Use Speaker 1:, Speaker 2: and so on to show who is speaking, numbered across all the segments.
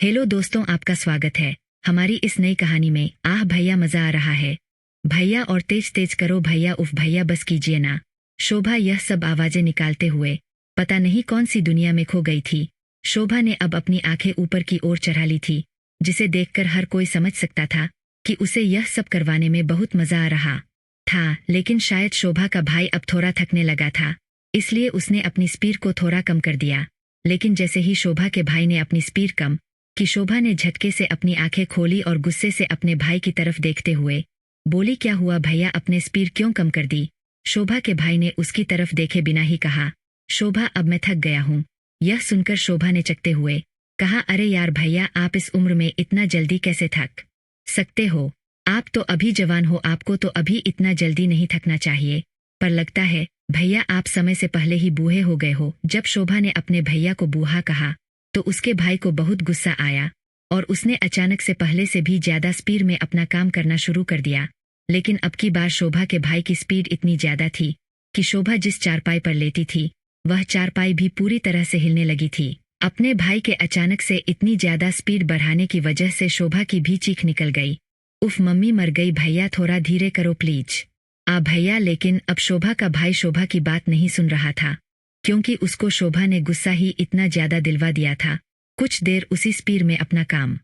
Speaker 1: Hello दोस्तों, आपका स्वागत है हमारी इस नई कहानी में। आह भैया, मजा आ रहा है भैया, और तेज तेज करो भैया, उफ भैया बस कीजिए ना। शोभा यह सब आवाजें निकालते हुए पता नहीं कौन सी दुनिया में खो गई थी। शोभा ने अब अपनी आंखें ऊपर की ओर चढ़ा ली थी, जिसे देखकर हर कोई समझ सकता था कि उसे यह सब करवाने में बहुत मजा आ रहा था। लेकिन शायद शोभा का भाई अब थोड़ा थकने लगा था, इसलिए उसने अपनी स्पीड को थोड़ा कम कर दिया। लेकिन जैसे ही शोभा के भाई ने अपनी स्पीड कम कि शोभा ने झटके से अपनी आंखें खोली और गुस्से से अपने भाई की तरफ देखते हुए बोली, क्या हुआ भैया, अपने स्पीड क्यों कम कर दी? शोभा के भाई ने उसकी तरफ देखे बिना ही कहा, शोभा अब मैं थक गया हूँ। यह सुनकर शोभा ने चकते हुए कहा, अरे यार भैया, आप इस उम्र में इतना जल्दी कैसे थक सकते हो? आप तो अभी जवान हो, आपको तो अभी इतना जल्दी नहीं थकना चाहिए। पर लगता है भैया आप समय से पहले ही बूढ़े हो गए हो। जब शोभा ने अपने भैया को बूढ़ा कहा तो उसके भाई को बहुत गुस्सा आया और उसने अचानक से पहले से भी ज्यादा स्पीड में अपना काम करना शुरू कर दिया। लेकिन अब की बार शोभा के भाई की स्पीड इतनी ज्यादा थी कि शोभा जिस चारपाई पर लेती थी वह चारपाई भी पूरी तरह से हिलने लगी थी। अपने भाई के अचानक से इतनी ज्यादा स्पीड बढ़ाने की वजह से शोभा की भी चीख निकल गई। उफ मम्मी मर गई भैया, थोड़ा धीरे करो प्लीज। आ भैया। लेकिन अब शोभा का भाई शोभा की बात नहीं सुन रहा था, क्योंकि उसको शोभा ने गुस्सा ही इतना ज्यादा दिलवा दिया था। कुछ देर उसी स्पीड में अपना काम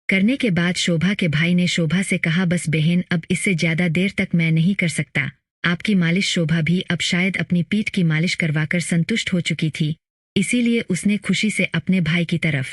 Speaker 1: करने के बाद शोभा के भाई ने शोभा से कहा, बस बहन, अब इससे ज्यादा देर तक मैं नहीं कर सकता आपकी मालिश। शोभा भी अब शायद अपनी पीठ की मालिश करवाकर संतुष्ट हो चुकी थी, इसीलिए उसने खुशी से अपने भाई की तरफ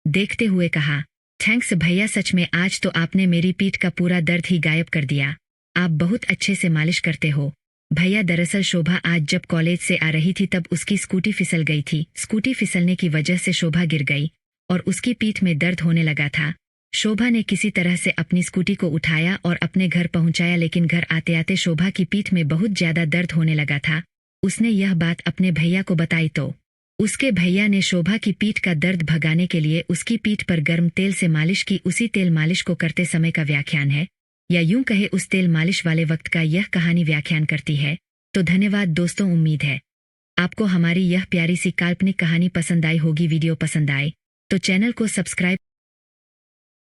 Speaker 1: देखते हुए कहा, थैंक्स भैया, सच में आज तो आपने मेरी पीठ का पूरा दर्द ही गायब कर दिया। आप बहुत अच्छे से मालिश करते हो भैया। दरअसल शोभा आज जब कॉलेज से आ रही थी तब उसकी स्कूटी फिसल गई थी। स्कूटी फिसलने की वजह से शोभा गिर गई और उसकी पीठ में दर्द होने लगा था। शोभा ने किसी तरह से अपनी स्कूटी को उठाया और अपने घर पहुंचाया, लेकिन घर आते आते शोभा की पीठ में बहुत ज्यादा दर्द होने लगा था। उसने यह बात अपने भैया को बताई तो उसके भैया ने शोभा की पीठ का दर्द भगाने के लिए उसकी पीठ पर गर्म तेल से मालिश की। उसी तेल मालिश को करते समय का व्याख्यान है, या यूं कहे उस तेल मालिश वाले वक्त का यह कहानी व्याख्यान करती है। तो धन्यवाद दोस्तों, उम्मीद है आपको हमारी यह प्यारी सी काल्पनिक कहानी पसंद आई होगी। वीडियो पसंद आए तो चैनल को सब्सक्राइब